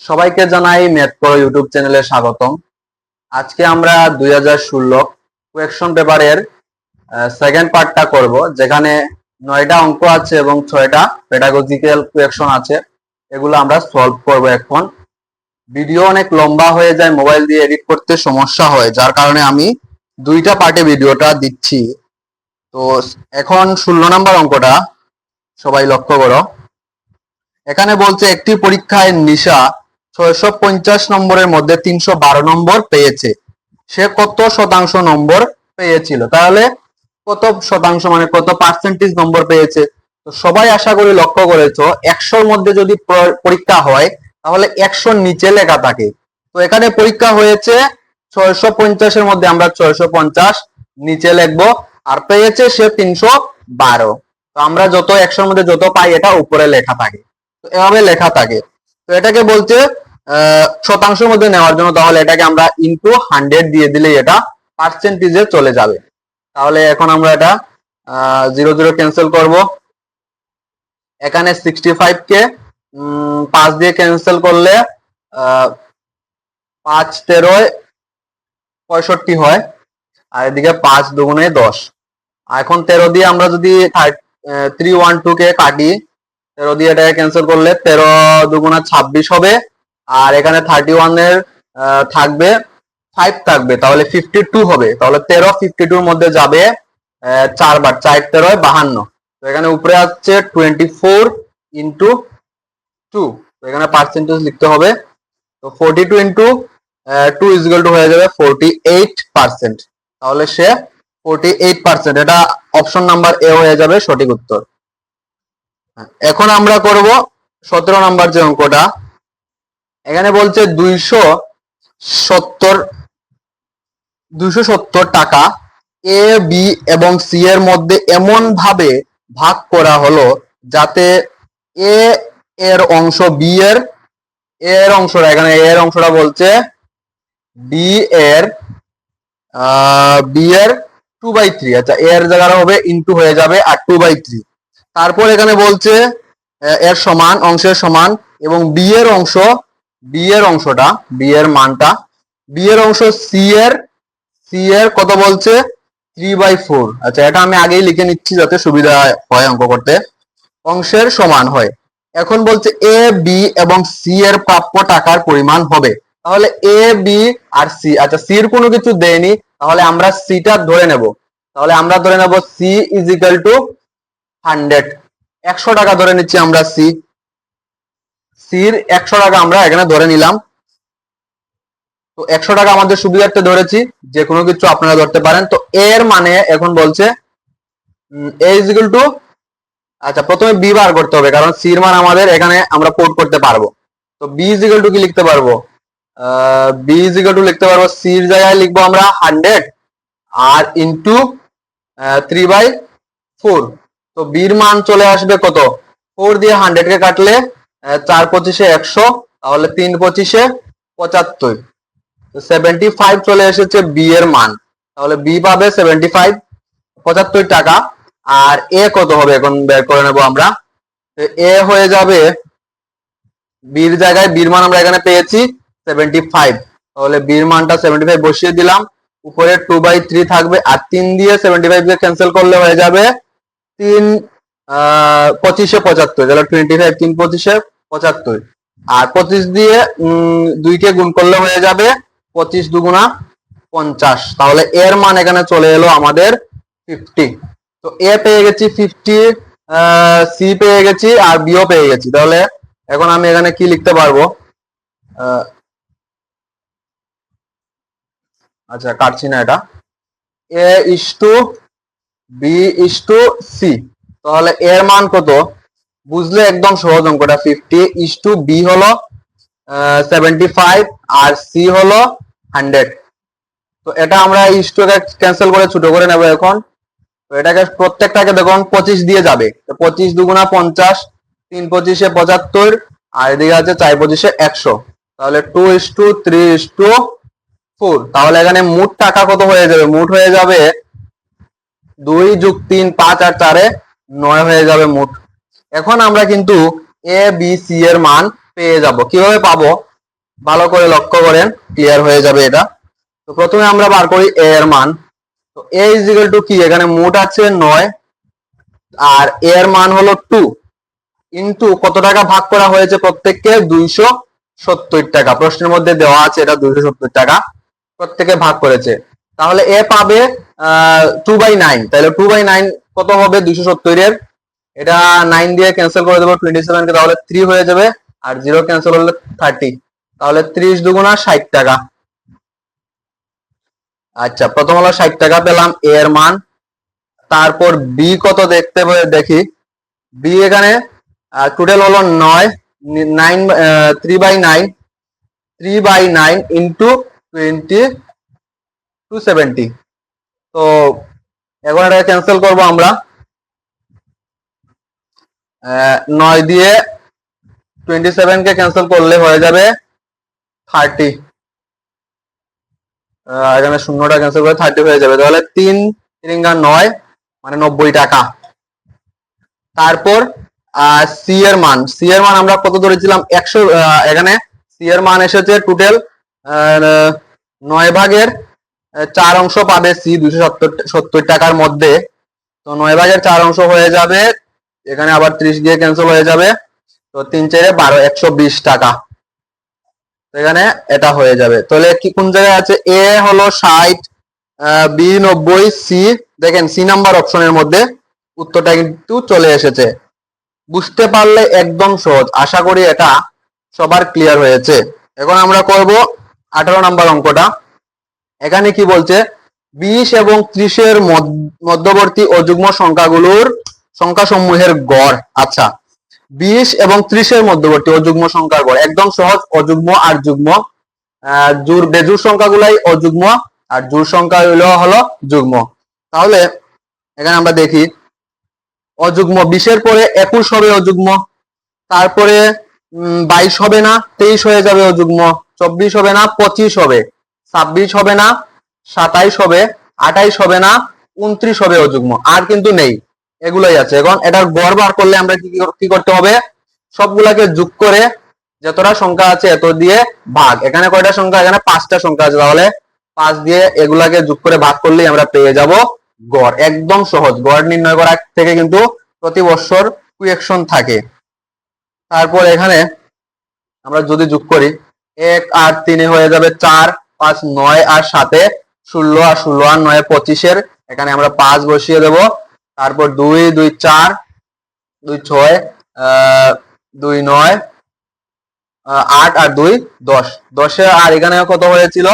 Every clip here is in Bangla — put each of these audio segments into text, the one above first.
সবাইকে জানাই ম্যাথ প্রো ইউটিউব চ্যানেলে স্বাগতম। আজকে আমরা 2016 কোয়েকশন পেপারের সেকেন্ড পার্টটা করব, যেখানে 9টা অঙ্ক আছে এবং 6টা পেডাগজিক্যাল কোয়েকশন আছে। এগুলো আমরা সলভ করব। এখন ভিডিও অনেক লম্বা হয়ে যায়, মোবাইল দিয়ে এডিট করতে সমস্যা হয়, যার কারণে আমি দুইটা পার্টে ভিডিওটা দিচ্ছি। তো এখন 16 নম্বর অঙ্কটা সবাই লক্ষ্য করো। এখানে বলছে একটি পরীক্ষায় নিশা 650 নম্বরের মধ্যে 312 নম্বর পেয়েছে। সে কত শতাংশ নম্বর পেয়েছিল? তাহলে কত শতাংশ মানে কত পার্সেন্টেজ নম্বর পেয়েছে? তো সবাই আশা করি লক্ষ্য করেছো, 100-র মধ্যে যদি পরীক্ষা হয় তাহলে 100-র নিচে লেখা থাকে। তো এখানে পরীক্ষা হয়েছে 650-এর মধ্যে আমরা 650 নিচে লিখবো, আর পেয়েছে সে 312। তো আমরা যত 100-র মধ্যে যত পাই এটা উপরে লেখা থাকে, তো এভাবে লেখা থাকে। তো এটাকে বলছে শতাংশের মধ্যে নেওয়ার জন্য, তাহলে এটাকে আমরা ইনটু 100 দিয়ে দিলে এটা পার্সেন্টেজে চলে যাবে। তাহলে এখন আমরা এটা 0 ক্যান্সেল করব। এখানে 65 কে 5 দিয়ে ক্যান্সেল করলে 5 13 65 হয়, আর এদিকে 5 দুগুণে 10। আর এখন 13 দিয়ে আমরা যদি 312 কে কাটি, 13 দিয়ে এটাকে ক্যান্সেল করলে 13 দুগুণা 26 হবে, আর এখানে 31 এর থাকবে 5 থাকবে, তাহলে 52 হবে। তাহলে 13 52-র মধ্যে যাবে 4 বার, 4 13 52। তো এখানে উপরে আসছে 24 ইন্টু 2। তো এখানে পার্সেন্টেজ লিখতে হবে। তো 42 ইন্টু 2 ইজ ইকুয়াল টু হয়ে যাবে 48%। তাহলে সে 48%, এটা অপশন নাম্বার এ হয়ে যাবে সঠিক উত্তর। এখন আমরা করব 17 নাম্বার যে অঙ্কটা। এখানে বলছে 270 টাকা এ, বি এবং সি এর মধ্যে এমন ভাবে ভাগ করা হলো যাতে এ এর অংশ বি এর অংশটা, এখানে এর অংশটা বলছে বি এর 2/3। আচ্ছা, এর জায়গাটা হবে ইনটু হয়ে যাবে আর 2/3। তারপর এখানে বলছে এর সমান, অংশের সমান, এবং বি এর অংশটা, বি এর মানটা, বি এর অংশ সি এর কত বলছে 3/4। আচ্ছা, এটা আমি আগেই লিখে নিচ্ছি যাতে সুবিধা হয় অঙ্ক করতে, অংশের সমান হয়। এখন বলছে এ, বি এবং সি এর প্রাপ্য টাকার পরিমাণ হবে। তাহলে এ, বি আর সি, আচ্ছা সি এর কোনো কিছু দেয়নি, তাহলে আমরা সিটা ধরে নেব। তাহলে আমরা ধরে নেব সি ইজ ইকুয়াল টু 100, 100 টাকা ধরে নিচ্ছি আমরা। সির 100 টাকা আমরা এখানে ধরে নিলাম। তো 100 টাকা আমাদের সুবিধার্থে ধরেছি, যে কোনো কিছু আপনারা ধরতে পারেন। তো এর মানে এখন বলছে এ ইজ ইকুয়াল টু, আচ্ছা প্রথমে বি বার করতে হবে, কারণ সির মান আমাদের এখানে আমরা পুট করতে পারবো। তো বি ইজ ইকুয়াল টু কি লিখতে পারবো? বি ইজ ইকুয়াল টু লিখতে পারবো, সির জায়গায় লিখবো আমরা 100 আর ইনটু 3/4। তো বির মান চলে আসবে কত? 4 দিয়ে 100 কে কাটলে 4 25-এ 100, তাহলে 3 25-এ 75। তো 75 চলে এসেছে বি এর মান। তাহলে বি পাবে 75 টাকা। আর এ কত হবে এখন বের করে নেব আমরা। এ হয়ে যাবে, বির জায়গায় বির মান আমরা এখানে পেয়েছি 75, তাহলে বির মানটা 75 বসিয়ে দিলাম। উপরে 2/3 থাকবে, আর 3 দিয়ে 75 কে ক্যান্সেল করলে হয়ে যাবে 3 25-এ 75, তাহলে 25 3 25-এ 75। আর 25 দিয়ে 2 কে গুণ করলে হয়ে যাবে 25 দুগুণা 50। তাহলে এর মান এখানে চলে এলো আমাদের 50। তো এ পেয়ে গেছি 50, সি পেয়ে গেছি, আর বিও পেয়ে গেছি। তাহলে এখন আমি এখানে কি লিখতে পারবো? আচ্ছা কাটছি না এটা, A is to B is to C. তাহলে এর মান কত বুঝলে একদম সহজ অঙ্কটা। 50 ইস টু বি হলো 75 আর সি হলো 100। তো এটা আমরা ইস টু ক্যান্সেল করে ছোট করে নেব এখন। তো এটাকে প্রত্যেকটাকে দেখুন 25 দিয়ে যাবে, তো 25 দুগুণা 50, 3 25-এ 75, আর এদিকে আছে 4 25-এ 100। তাহলে 2:3:4। তাহলে এখানে মোট টাকা কত হয়ে যাবে? মোট হয়ে যাবে 2 + 3 5 আর 4-এ 9 হয়ে যাবে মোট। এখন আমরা কিন্তু এ, বি, সি এর মান পেয়ে যাব। কিভাবে পাবো? ভালো করে লক্ষ্য করেন, ক্লিয়ার হয়ে যাবে এটা। তো প্রথমে আমরা বার করি a এর মান। তো a ইজ ইকুয়াল টু কি, এখানে মোট আছে 9 আর a এর মান হলো 2 ইনটু কত টাকা ভাগ করা হয়েছে প্রত্যেককে 270 টাকা। প্রশ্নের মধ্যে দেওয়া আছে এটা 270 টাকা প্রত্যেকে ভাগ করেছে। তাহলে এ পাবে 2/9, তাহলে 2/9 কত হবে 270 এর, এটা 9 দিয়ে ক্যান্সেল করে দেবো 27 কে, তাহলে 3 হয়ে যাবে আর 0 ক্যান্সেল হলে 30, তাহলে 30 দুগুণা 60 টাকা। আচ্ছা, প্রথম হলো 60 টাকা পেলাম এ এর মান। তারপর বি কত দেখতে দেখি। বি এখানে টোটাল হলো 9, 3/9 ইন্টু 270। তো এখন এটা ক্যান্সেল করবো আমরা। 9 দিয়ে 27 কে ক্যান্সেল করলে হয়ে যাবে 30, এখানে শূন্যটা ক্যান্সেল করে 30 হয়ে যাবে, তাহলে 3 3 9 মানে 90 টাকা। তারপর সি এর মান, সি এর মান আমরা কত ধরেছিলাম 100, এখানে সি এর মান এসেছে টোটাল 9 ভাগের 4 অংশ পাবে সি 270 টাকার মধ্যে। তো 9 ভাগের 4 অংশ হয়ে যাবে, এখানে আবার 30 দিয়ে ক্যান্সেল হয়ে যাবে, তো 3 4 12 120 টাকা। তো এখানে এটা হয়ে যাবে। তাহলে কি কোন জায়গায় আছে, এ হলো 60, বি 90, সি দেখেন সি নাম্বার অপশনের মধ্যে উত্তরটা কিন্তু চলে এসেছে। বুঝতে পারলে একদম সহজ, আশা করি এটা সবার ক্লিয়ার হয়েছে। এখন আমরা করব 18 নাম্বার অঙ্কটা। এখানে কি বলছে, 20 এবং 30 এর মধ্যবর্তী অযুগ্ম সংখ্যাগুলোর সংখ্যা সমূহের গড়। আচ্ছা, 20 এবং 30 এর মধ্যবর্তী অযুগ্ম সংখ্যার গড় একদম সহজ, অযুগ্ম আর যুগ্ম, বেজোড় সংখ্যাগুলাই অযুগ্ম আর জোড় সংখ্যা হলো যুগ্ম। তাহলে এখানে আমরা দেখি অযুগ্ম 20 এর পরে 21 হবে অযুগ্ম, তারপরে 22 হবে না 23 হয়ে যাবে অযুগ্ম, 24 হবে না 25 হবে, 26 হবে না 27 হবে, 28 হবে না 29 হবে অযুগ্ম, আর কিন্তু নেই, এগুলাই আছে। এখন এটার গড় বার করলে আমরা কি করতে হবে, সবগুলাকে যোগ করে যতটা সংখ্যা আছে এত দিয়ে ভাগ। এখানে কয়টা সংখ্যা, এখানে 5টা সংখ্যা আছে, তাহলে 5 দিয়ে এগুলাকে যোগ করে ভাগ করলেই আমরা পেয়ে যাব গড়। একদম সহজ, গড় নির্ণয় করা থেকে কিন্তু প্রতি বছর কুয়েকশন থাকে। তারপর এখানে আমরা যদি যোগ করি 1 আর 3 হয়ে যাবে 4, 5 9 আর 7 16, আর 16 আর 9 25 এর, এখানে আমরা 5 বসিয়ে দেব। তারপর 2 2 4 2 6 2 9 8 আর 2 10, 10 এ আর এখানে কত হয়েছিল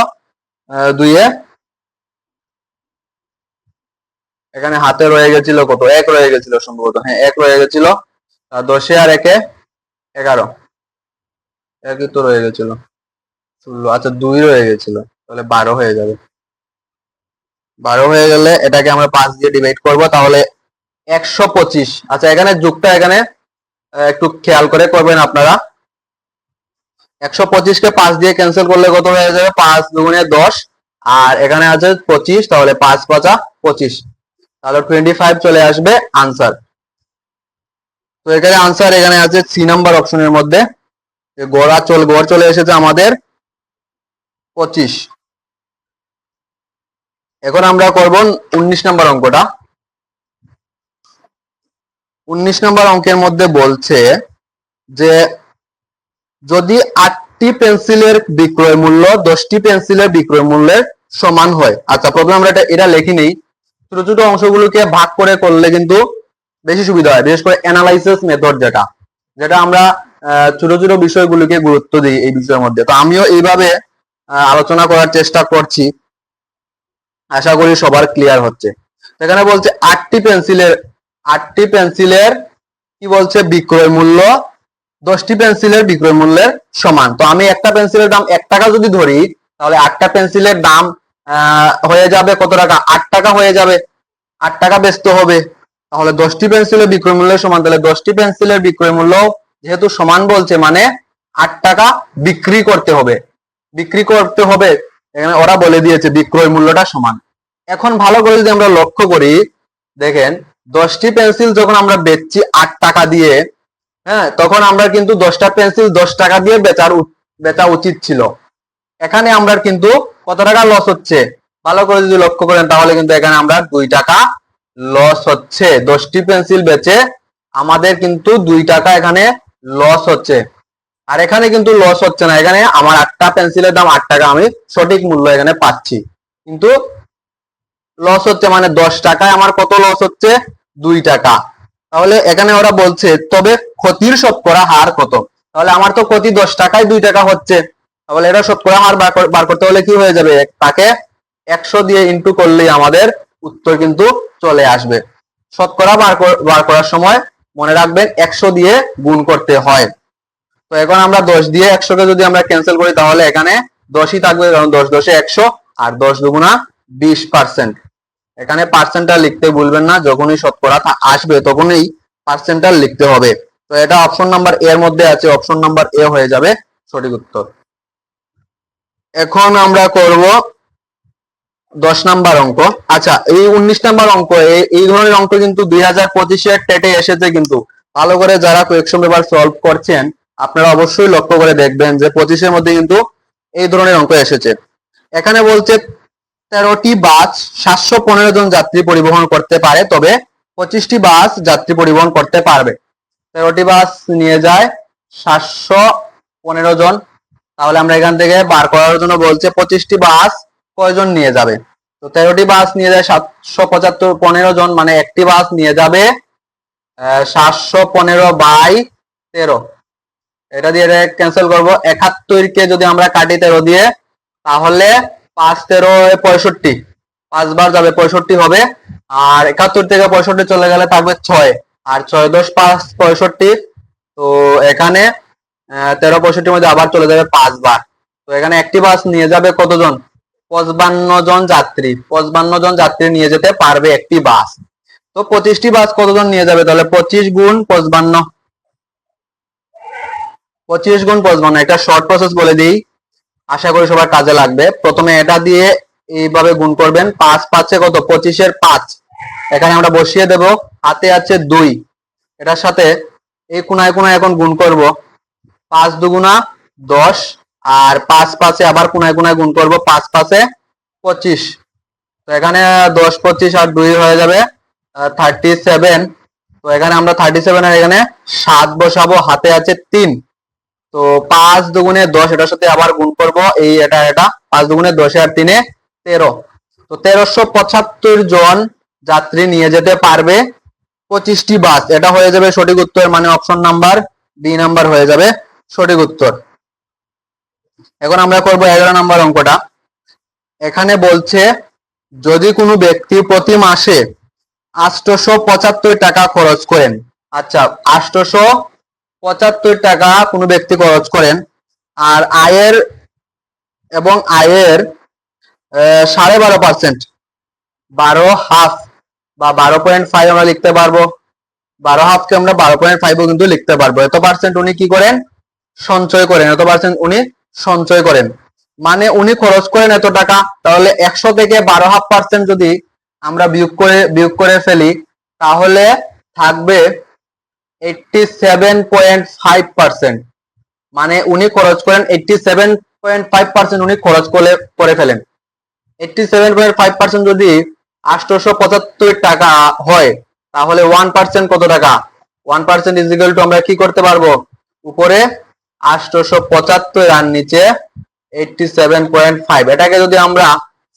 2 এ, এখানে হাতে রয়ে গেছিল কত 1 রয়ে গেছিল সম্ভবত, হ্যাঁ 1 রয়ে গেছিল। 10 এ আর 1 এ 11, 1 তো রয়ে গেছিল 16, আচ্ছা 2 রয়ে গেছিল, তাহলে 12 হয়ে যাবে। 12 হয়ে গেলে এটাকে আমরা 5 দিয়ে ডিভাইড করব, তাহলে 125। আচ্ছা, এখানে যুগটা এখানে একটু খেয়াল করে করবেন আপনারা। 125 কে 5 দিয়ে ক্যান্সেল করলে কত হয়ে যাবে, 5 দুগুণে 10 আর এখানে আছে 25, তাহলে 5 5 25, তাহলে 25 চলে আসবে আনসার। তো এখানে আনসার এখানে আছে সি নাম্বার অপশনের মধ্যে, গড় চলে এসেছে আমাদের 25। এখন আমরা করব 19 নাম্বার অঙ্কটা। 19 নাম্বার অঙ্কের মধ্যে বলছে যে যদি 8টি পেন্সিলের বিক্রয় মূল্য 10টি পেন্সিলের বিক্রয় মূল্যের সমান হয়। আচ্ছা, প্রথমে আমরা এটা লিখে নেই, ছোট ছোট অংশগুলোকে ভাগ করে করলে কিন্তু বেশি সুবিধা হয়, বিশেষ করে অ্যানালাইসিস মেথড যেটা আমরা ছোট ছোট বিষয়গুলোকে গুরুত্ব দিই এই বিষয়ের মধ্যে। তো আমিও এইভাবে আলোচনা করার চেষ্টা করছি, আশা করি সবার ক্লিয়ার হচ্ছে। এখানে বলছে 8টি পেন্সিলের কি বলছে বিক্রয় মূল্য 10টি পেন্সিলের বিক্রয় মূল্যের সমান। তো আমি একটা পেন্সিলের দাম 1 টাকা যদি ধরি, তাহলে 8টা পেন্সিলের দাম হয়ে যাবে কত টাকা, 8 টাকা হয়ে যাবে, 8 টাকা বেচতে হবে। তাহলে 10টি পেন্সিলের বিক্রয় মূল্যের সমান, তাহলে 10টি পেন্সিলের বিক্রয় মূল্য যেহেতু সমান বলছে মানে 8 টাকা বিক্রি করতে হবে, এখানে ওরা বলে দিয়েছে বিক্রয় মূল্যটা সমান। এখন ভালো করে যদি আমরা লক্ষ্য করি, দেখেন 10টি পেন্সিল যখন আমরা বেচছি 8 টাকা দিয়ে, হ্যাঁ, তখন আমরা কিন্তু 10টা পেন্সিল 10 টাকা দিয়ে বেচার বেচা উচিত ছিল। এখানে আমরা কিন্তু কত টাকা লস হচ্ছে ভালো করে যদি লক্ষ্য করেন তাহলে কিন্তু এখানে আমরা 2 টাকা লস হচ্ছে। 10টি পেন্সিল বেচে আমাদের কিন্তু 2 টাকা এখানে লস হচ্ছে। আর এখানে কিন্তু লস হচ্ছে না, এখানে আমার 8টা পেন্সিলের দাম 8 টাকা, আমি সঠিক মূল্য এখানে পাচ্ছি। কিন্তু লস হচ্ছে মানে 10 টাকায় আমার কত লস হচ্ছে? 2 টাকা। তাহলে এখানে ওরা বলছে তবে ক্ষতির শতকরা হার কত? তাহলে আমার তো ক্ষতি 10 টাকায় 2 টাকা হচ্ছে, তাহলে এটা শতকরা হার বার করতে হলে কি হয়ে যাবে? তাকে 100 দিয়ে ইনটু করলেই আমাদের উত্তর কিন্তু চলে আসবে। শতকরা বার করার সময় মনে রাখবেন 100 দিয়ে গুণ করতে হয়। তো এখন আমরা 10 দিয়ে 100 কে যদি আমরা ক্যান্সেল করি তাহলে এখানে 10ই থাকবে, কারণ 10 10 এ 100 আর 10 দুগুণা 20%। এখানে পার্সেন্টটা লিখতে ভুলবেন না, যখনই শতকরা আসবে তখনই পার্সেন্টটা লিখতে হবে। তো এটা অপশন নাম্বার এর মধ্যে আছে, অপশন নাম্বার এ হয়ে যাবে সঠিক উত্তর। এখন আমরা করব 10 নাম্বার অঙ্ক। আচ্ছা, এই 19 নাম্বার অঙ্ক, এই ধরনের অঙ্ক কিন্তু 2025 এর টেটে এসেছে। কিন্তু ভালো করে যারা কোয়েকশন পেপার সলভ করছেন আপনারা অবশ্যই লক্ষ্য করে দেখবেন যে 25 এর মধ্যে কিন্তু এই ধরনের অঙ্ক এসেছে। এখানে বলছে 13টি বাস 715 জন যাত্রী পরিবহন করতে পারে, তবে 25টি বাস যাত্রী পরিবহন করতে পারবে। 13টি বাস নিয়ে যায় 715 জন, তাহলে আমরা এখান থেকে বার করার জন্য বলছে 25টি বাস কয়জন নিয়ে যাবে। তো 13টি বাস নিয়ে যায় 715 জন, মানে একটি বাস নিয়ে যাবে 715 বাই 13। এটা দিয়ে ক্যান্সেল করবো। 71 কে যদি আমরা কাটি 13 দিয়ে তাহলে 5 13 65, 5 বার যাবে 65 হবে। আর 71 থেকে 65 চলে গেলে থাকবে 6, আর 6 10 5 65। তো এখানে 13 65 মধ্যে আবার চলে যাবে 5 বার। তো এখানে একটি বাস নিয়ে যাবে কতজন? 55 জন যাত্রী। 55 জন যাত্রী নিয়ে যেতে পারবে একটি বাস। তো 25টি বাস কতজন নিয়ে যাবে? তাহলে 25 গুণ 55, 25 গুণ 55। একটা শর্ট প্রসেস বলে দিই, আশা করি সবার কাজে লাগবে। প্রথমে এটা দিয়ে এইভাবে গুণ করবেন, 5 5 কত? 25 এর 5। এখানে আমরা বসিয়ে দেব, হাতে আছে 2, এটার সাথে এই কোনায় কোনায় এখন গুণ করব। 5 দুগুণা 10, আর 5 5 আবার কোনায় কোনায় গুণ করব, 5 5 25। তো এখানে 10 25 আর 2 হয়ে যাবে 37। তো এখানে আমরা 37 এর এখানে 7 বসাবো, হাতে আছে 3। তো 5 দুগুণে 10, এটার সাথে আবার গুণ করব, এই এটা 5 দুগুণে 10 আর 3 13। তো 1375 জন যাত্রী নিয়ে যেতে পারবে 25টি বাস। এটা হয়ে যাবে সঠিক উত্তর, মানে অপশন নাম্বার বি নাম্বার হয়ে যাবে সঠিক উত্তর। এখন আমরা করব 11 নাম্বার অঙ্কটা। এখানে বলছে যদি কোনো ব্যক্তি প্রতি মাসে 875 টাকা খরচ করেন। আচ্ছা, 875 টাকা কোনো ব্যক্তি খরচ করেন, আর আয়ের 12.5%, 12 হাফ বা 12.5 আমরা লিখতে পারবো। 12 হাফকে আমরা 12.5 কিন্তু লিখতে পারবো। এত পার্সেন্ট উনি কি করেন? সঞ্চয় করেন। এত পার্সেন্ট উনি সঞ্চয় করেন, মানে উনি খরচ করেন এত টাকা। তাহলে 100 থেকে 12.5% যদি আমরা বিয়োগ করে ফেলি তাহলে থাকবে 87.5%। মানে উনি খরচ করেন 87.5%, উনি খরচ করে ফেলেন। 87.5% যদি 875 টাকা হয় তাহলে 1% কত টাকা? 1% ইজ ইকুয়াল টু আমরা কি করতে পারবো? উপরে 875 আর নিচে 87.5। এটাকে যদি আমরা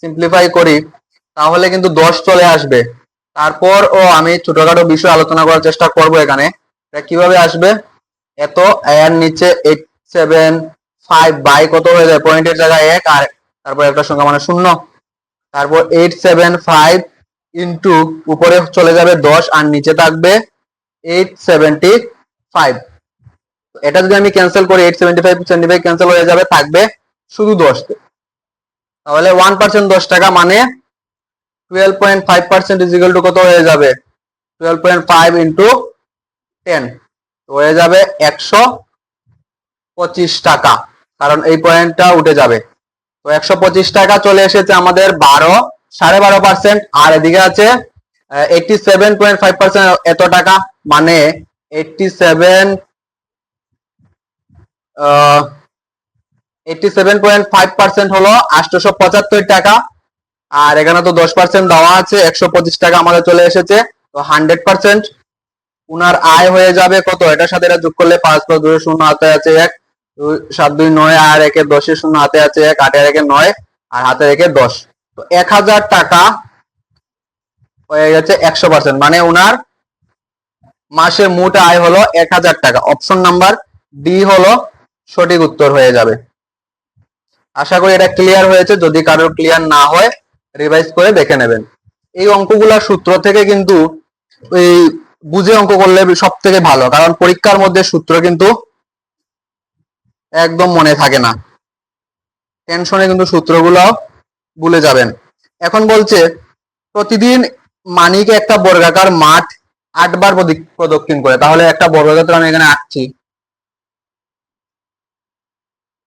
সিম্পলিফাই করি তাহলে কিন্তু 10 চলে আসবে। তারপর আমি ছোটখাটো বিষয় আলোচনা করার চেষ্টা করব। এখানে এটা কিভাবে আসবে? এত এর নিচে 875 বাই কত হয়ে যায়? পয়েন্টের জায়গায় 1 আর তারপর একটা সংখ্যা মানে 0। তারপর 875 ইনটু উপরে চলে যাবে 10 আর নিচে থাকবে 875। এটা যদি আমি ক্যান্সেল করি 875 ক্যান্সেল হয়ে যাবে, থাকবে শুধু 10। তাহলে 1% 10 টাকা, মানে 12.5% ইজ ইকুয়াল টু কত হয়ে যাবে? 12.5 ইনটু 10 হয়ে যাবে 125 টাকা, কারণ এই পয়েন্টটা উঠে যাবে। তো 125 টাকা চলে এসেছে আমাদের 12.5%। আর এদিকে আছে 87.5% এত টাকা, মানে 87 87.5% হলো 875 টাকা। আর এখানে তো 10% দেওয়া আছে, 125 টাকা আমাদের চলে এসেছে। তো 100% উনার আয় হয়ে যাবে কত? এটার সাথে এটা যোগ করলে 5 + 2 0 হাতে আছে 1, 7 2 9, আর 1 10 0 হাতে আছে 1, 8 1 9, আর হাতে রেখে 10। তো 1000 টাকা হয়ে গেছে 100%, মানে উনার মাসে মোট আয় হলো 1000 টাকা। অপশন নাম্বার ডি হলো সঠিক উত্তর হয়ে যাবে। আশা করি এটা ক্লিয়ার হয়েছে। যদি কারোর ক্লিয়ার না হয় রিভাইজ করে দেখে নেবেন। এই অঙ্কগুলোর সূত্র থেকে কিন্তু ওই বুঝে অঙ্ক করলে সব থেকে ভালো, কারণ পরীক্ষার মধ্যে সূত্র কিন্তু একদম মনে থাকে না, টেনশনে কিন্তু সূত্রগুলো ভুলে যাবেন। এখন বলছে প্রতিদিন মানিক একটা বর্গাকার মাঠ 8 বার প্রদক্ষিণ করে। তাহলে একটা বর্গাকার আমি এখানে আঁকছি,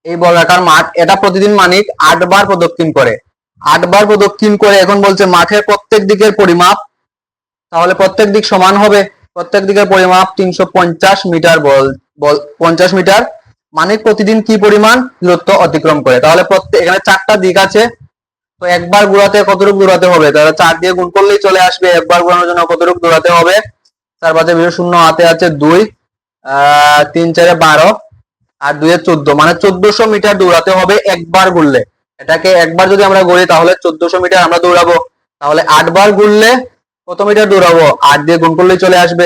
এই বর্গাকার মাঠ, এটা প্রতিদিন মানিক 8 বার প্রদক্ষিণ করে। 8 বার প্রদক্ষিণ করে এখন বলছে মাঠের প্রত্যেক দিকের পরিমাপ, তাহলে প্রত্যেক দিক সমান হবে। প্রত্যেক দিকের পরিমাপ 350 মিটার, 50 মিটার। মানিক প্রতিদিন কি পরিমাণ দূরত্ব অতিক্রম করে? তাহলে এখানে 4টা দিক আছে, তো একবার ঘোরাতে কতটুকু দূরাতে হবে? তাহলে 4 দিয়ে গুণ করলেই চলে আসবে। একবার ঘোরানোর জন্য কতটুকু দূরাতে হবে? 4 5 0 হাতে আছে 2, 3 4 12, আর 2 14, মানে 1400 মিটার দৌড়াতে হবে একবার ঘুরলে। এটাকে একবার যদি আমরা ঘুরি তাহলে 1400 মিটার আমরা দৌড়াবো। তাহলে 8 বার ঘুরলে কত মিটার দৌড়াবো? 8 দিয়ে গুণ করলেই চলে আসবে।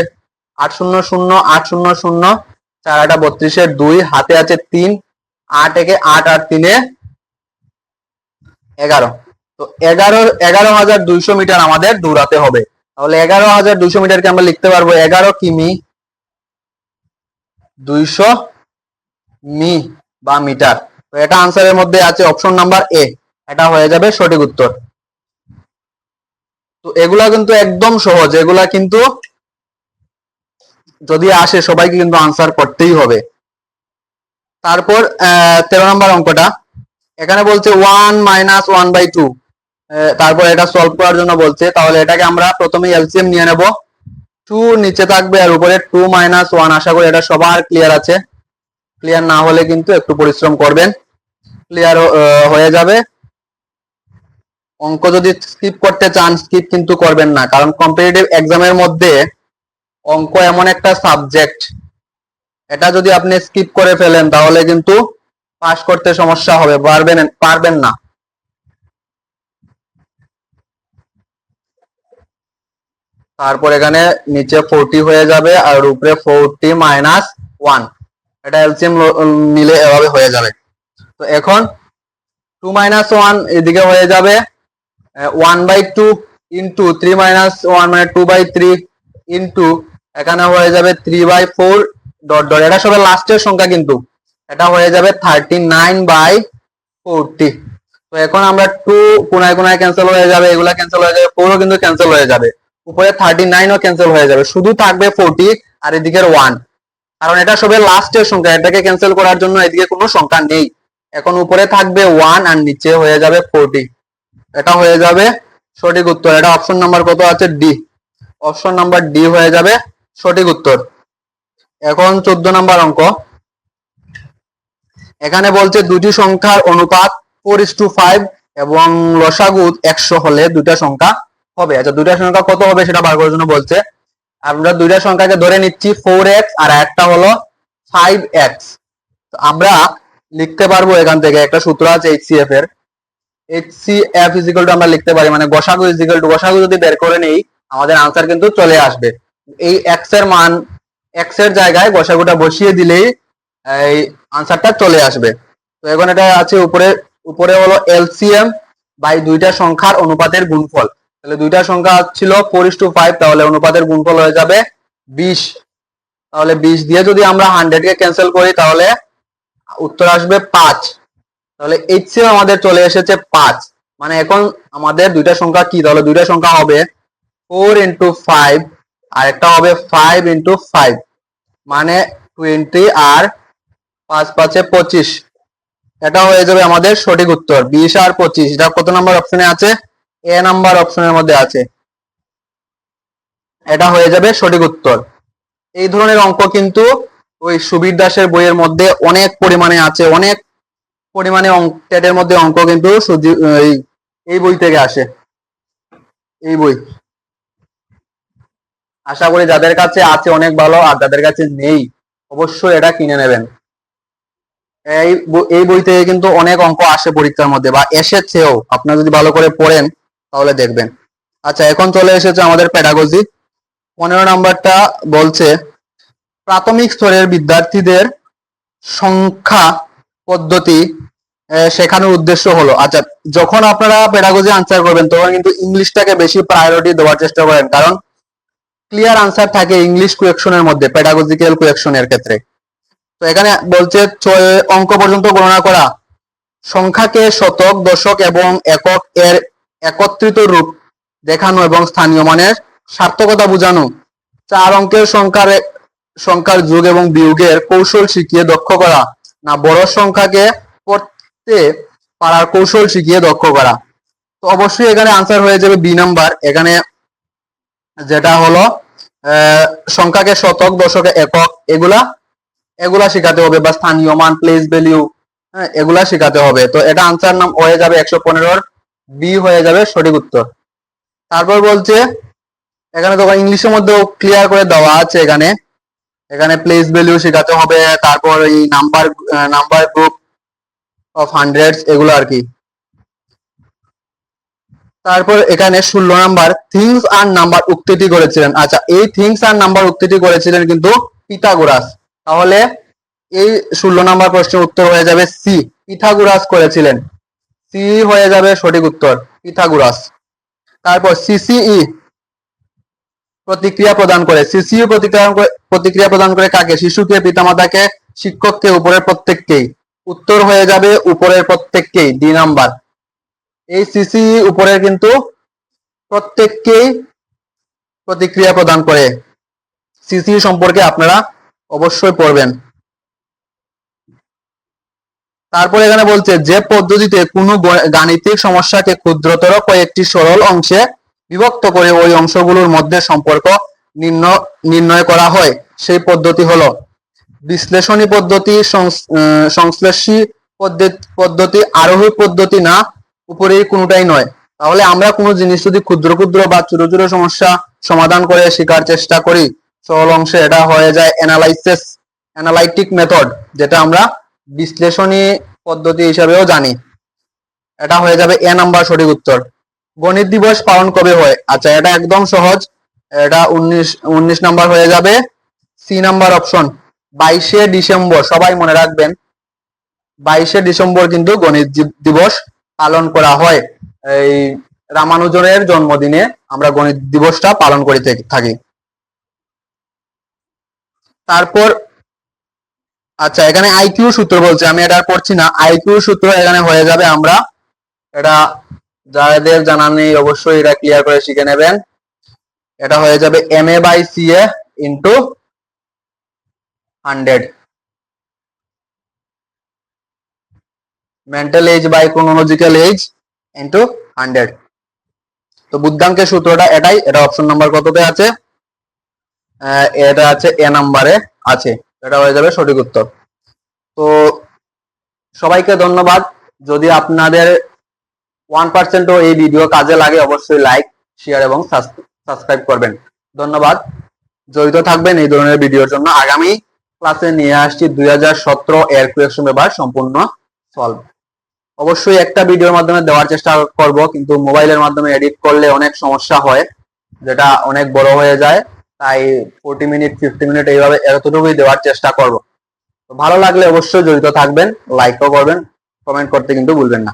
8 0 0 8 0 0, 4 8 32 এর 2, হাতে আছে 3, 8 1 8 8 3 11। তো 11,200 মিটার আমাদের দৌড়াতে হবে। তাহলে 11,200 মিটারকে আমরা লিখতে পারবো 11 কিমি 200 মি বা মিটার। তো এটা আনসারের মধ্যে আছে অপশন নাম্বার এ, এটা হয়ে যাবে সঠিক উত্তর। তো এগুলা কিন্তু একদম সহজ, এগুলা কিন্তু যদি আসে সবাইকে কিন্তু আনসার করতেই হবে। তারপর 13 নম্বর অঙ্কটা, এখানে বলছে 1 - 1/2, তারপর এটা সলভ করার জন্য বলছে। তাহলে এটাকে আমরা প্রথমে এলসিএম নিয়ে নেব। 2 নিচে থাকবে আর উপরে 2 - 1। আশা করি এটা সবার ক্লিয়ার আছে। ক্লিয়ার না হলে কিন্তু একটু পরিশ্রম করবেন, ক্লিয়ার হয়ে যাবে। অঙ্ক যদি স্কিপ করতে চান স্কিপ কিন্তু করবেন না, কারণ কম্পিটিটিভ এক্সামের মধ্যে অঙ্ক এমন একটা সাবজেক্ট, এটা যদি আপনি স্কিপ করে ফেলেন তাহলে কিন্তু পাস করতে সমস্যা হবে, পারবেন না। তারপর এখানে নিচে 40 হয়ে যাবে আর উপরে 40 - 1, এটা এলসিএম নিলে এভাবে হয়ে যাবে। তো এখন 2 - 1 এদিকে হয়ে যাবে 1/2 ইন্টু 3 - 1, মানে 2/3 ইন্টু এখানে হয়ে যাবে 3/4 ডট ডট, এটা সবে লাস্টের সংখ্যা কিন্তু এটা হয়ে যাবে 39/40। তো এখন আমরা 2 কোনায় কোনায় ক্যান্সেল হয়ে যাবে, এগুলা ক্যান্সেল হয়ে যাবে, 4ও কিন্তু ক্যান্সেল হয়ে যাবে, উপরে 39ও ক্যান্সেল হয়ে যাবে, শুধু থাকবে 40 আর এদিকের 1, কারণ এটা সবে লাস্টের সংখ্যা, এটাকে ক্যান্সেল করার জন্য এদিকে কোনো সংখ্যা নেই। এখন উপরে থাকবে 1 আর নিচে হয়ে যাবে 40, এটা হয়ে যাবে সঠিক উত্তর। এটা অপশন নাম্বার কত আছে? ডি। অপশন নাম্বার ডি হয়ে যাবে সঠিক উত্তর। এখন 14 নাম্বার অঙ্ক, এখানে বলছে দুটি সংখ্যার অনুপাত 4:5 এবং লসাগু 100 হলে দুটা সংখ্যা হবে। আচ্ছা, দুটা সংখ্যা কত হবে সেটা বার করার জন্য বলছে। আমরা দুইটা সংখ্যাকে ধরে নিচ্ছি 4x আর একটা হলো 5x। আমরা লিখতে পারবো এখান থেকে, একটা সূত্র আছে HCF এর, HCF ইজিক্যাল টু আমরা লিখতে পারি, মানে গসাগু ইজিক্যাল টু, গসাগু যদি বের করে নেই আমাদের আনসার কিন্তু চলে আসবে। এই x এর মান, x এর জায়গায় গসাগুটা বসিয়ে দিলেই এই আনসারটা চলে আসবে। তো এখন এটা আছে উপরে, উপরে হলো এলসিএম বাই দুইটা সংখ্যার অনুপাতের গুণফল। তাহলে দুইটা সংখ্যা ছিল 4:5, তাহলে অনুপাতের গুণফল হয়ে যাবে 20। তাহলে 20 দিয়ে যদি আমরা 100 কে ক্যান্সেল করি তাহলে উত্তর আসবে 5। তাহলে HCF আমাদের চলে এসেছে 5। মানে এখন আমাদের দুইটা সংখ্যা কি? তাহলে দুইটা সংখ্যা হবে 4 × 5 আর একটা হবে 5 × 5, মানে 20 আর 5 5 25। এটা হয়ে যাবে আমাদের সঠিক উত্তর 20 আর 25। এটা কত নাম্বার অপশনে আছে? এ নাম্বার অপশনের মধ্যে আছে, এটা হয়ে যাবে সঠিক উত্তর। এই ধরনের অঙ্ক কিন্তু ওই সুবীর দাসের বইয়ের মধ্যে অনেক পরিমাণে আছে, অনেক পরিমাণে টেটের মধ্যে অঙ্ক কিন্তু এই বই থেকে আসে, এই বই। আশা করি যাদের কাছে আছে অনেক ভালো, আর যাদের কাছে নেই অবশ্যই এটা কিনে নেবেন। এই বই থেকে কিন্তু অনেক অঙ্ক আসে পরীক্ষার মধ্যে, বা এসেছেও। আপনারা যদি ভালো করে পড়েন তাহলে দেখবেন। আচ্ছা, এখন চলে এসেছে আমাদের পেডাগজি। 15 নাম্বারটা বলছে প্রাথমিক স্তরের বিদ্যার্থীদের সংখ্যা পদ্ধতি শেখানোর উদ্দেশ্য হলো। আচ্ছা, যখন আপনারা পেডাগজি আনসার করবেন তখন কিন্তু ইংলিশটাকে বেশি প্রায়োরিটি দেওয়ার চেষ্টা করেন, কারণ ক্লিয়ার আনসার থাকে ইংলিশ কুয়েকশনের মধ্যে পেডাগজিক্যাল কুয়েকশনের ক্ষেত্রে। তো এখানে বলছে 6 অঙ্ক পর্যন্ত গণনা করা, সংখ্যাকে শতক, দশক এবং একক এর একত্রিত রূপ দেখানো এবং স্থানীয় মানের সার্থকতা বোঝানো, 4 অঙ্কের সংখ্যার যোগ এবং বিয়োগের কৌশল শিখিয়ে দক্ষ করা, না বড় সংখ্যাকে পড়তে পারার কৌশল শিখিয়ে দক্ষ করা। তো অবশ্যই এখানে আনসার হয়ে যাবে বি নাম্বার। এখানে যেটা হলো সংখ্যাকে শতক, দশকে একক, এগুলা শেখাতে হবে, বা স্থানীয় মান, প্লেস ভ্যালু, এগুলা শেখাতে হবে। তো এটা আনসার নাম হয়ে যাবে 115 বি হয়ে যাবে সঠিক উত্তর। তারপর বলছে এখানে তো ইংলিশের মধ্যেও ক্লিয়ার করে দেওয়া আছে, এখানে প্লেস ভ্যালু শেখাতে হবে, তারপর এই নাম্বার গ্রুপ অফ হান্ড্রেডস, এগুলো আর কি। তারপর এখানে 16 নাম্বার থিংস আর নাম্বার উক্তিটি করেছিলেন। আচ্ছা, এই থিংস আর নাম্বার উক্তিটি করেছিলেন কিন্তু পিথাগোরাস। তাহলে এই 16 নাম্বার প্রশ্নের উত্তর হয়ে যাবে সি, পিথাগোরাস করেছিলেন। সি হয়ে যাবে সঠিক উত্তর, পিথাগোরাস। তারপর সিসিই প্রতিক্রিয়া প্রদান করে, সিসিই প্রতিক্রিয়া প্রদান করে কাকে? শিশুকে, পিতামাতাকে, শিক্ষককে, উপরের প্রত্যেককেই। উত্তর হয়ে যাবে উপরের প্রত্যেককেই, ডি নাম্বার। এই সিসিই উপরের কিন্তু প্রত্যেককেই প্রতিক্রিয়া প্রদান করে। সিসি সম্পর্কে আপনারা অবশ্যই পড়বেন। তারপর এখানে বলছে যে পদ্ধতিতে কোনো গাণিতিক সমস্যাকে ক্ষুদ্রতর কয়েকটি সরল অংশে বিভক্ত করে ওই অংশগুলোর মধ্যে সম্পর্ক নির্ণয় করা হয় সেই পদ্ধতি হলো বিশ্লেষণী পদ্ধতি, সংশ্লেষী পদ্ধতি, আরোহী পদ্ধতি, না উপরের কোনোটাই নয়। তাহলে আমরা কোনো জিনিস যদি ক্ষুদ্র ক্ষুদ্র বা ছোট ছোট সমস্যা সমাধান করে শেখার চেষ্টা করি সরল অংশে, এটা হয়ে যায় অ্যানালাইটিক মেথড, যেটা আমরা বিশ্লেষণী পদ্ধতি হিসাবেও জানি। এটা হয়ে যাবে এ নাম্বার সঠিক উত্তর। গণিত দিবস পালন কবে হয়? আচ্ছা, এটা একদম সহজ, এটা 19 নাম্বার হয়ে যাবে, সি নাম্বার অপশন, 22শে ডিসেম্বর। সবাই মনে রাখবেন 22শে ডিসেম্বর কিন্তু গণিত দিবস পালন করা হয়। এই রামানুজনের জন্মদিনে আমরা গণিত দিবসটা পালন করে থাকি। তারপর আচ্ছা, এখানে আইকিউ সূত্র বলছে, আমি এটা পড়ছি না। আইকিউ সূত্র এখানে হয়ে যাবে, আমরা এটা যাদের জানা নেই অবশ্যই এটা ক্লিয়ার করে শিখে নেবেন। এটা হয়ে যাবে MA/CA into 100, mental age by chronological age into 100। তো বুদ্ধাঙ্কের সূত্রটা এটাই, এটা অপশন নাম্বার কততে আছে? এটা আছে এ নাম্বারে আছে, এটা হয়ে যাবে সঠিক উত্তর। তো সবাইকে ধন্যবাদ। যদি আপনাদের 1%ও এই ভিডিও কাজে লাগে অবশ্যই লাইক, শেয়ার এবং সাবস্ক্রাইব করবেন। ধন্যবাদ। জড়িত থাকবেন এই ধরনের ভিডিওর জন্য। আগামী ক্লাসে নিয়ে আসছি 2017 এর কুয়েকশন পেপার সম্পূর্ণ সলভ। অবশ্যই একটা ভিডিওর মাধ্যমে দেওয়ার চেষ্টা করব, কিন্তু মোবাইলের মাধ্যমে এডিট করলে অনেক সমস্যা হয়, যেটা অনেক বড় হয়ে যায়। তাই 40 মিনিট 50 মিনিট এইভাবে এতটুকুই দেওয়ার চেষ্টা করব। তো ভালো লাগলে অবশ্যই জড়িত থাকবেন, লাইকও করবেন, কমেন্ট করতে কিন্তু ভুলবেন না।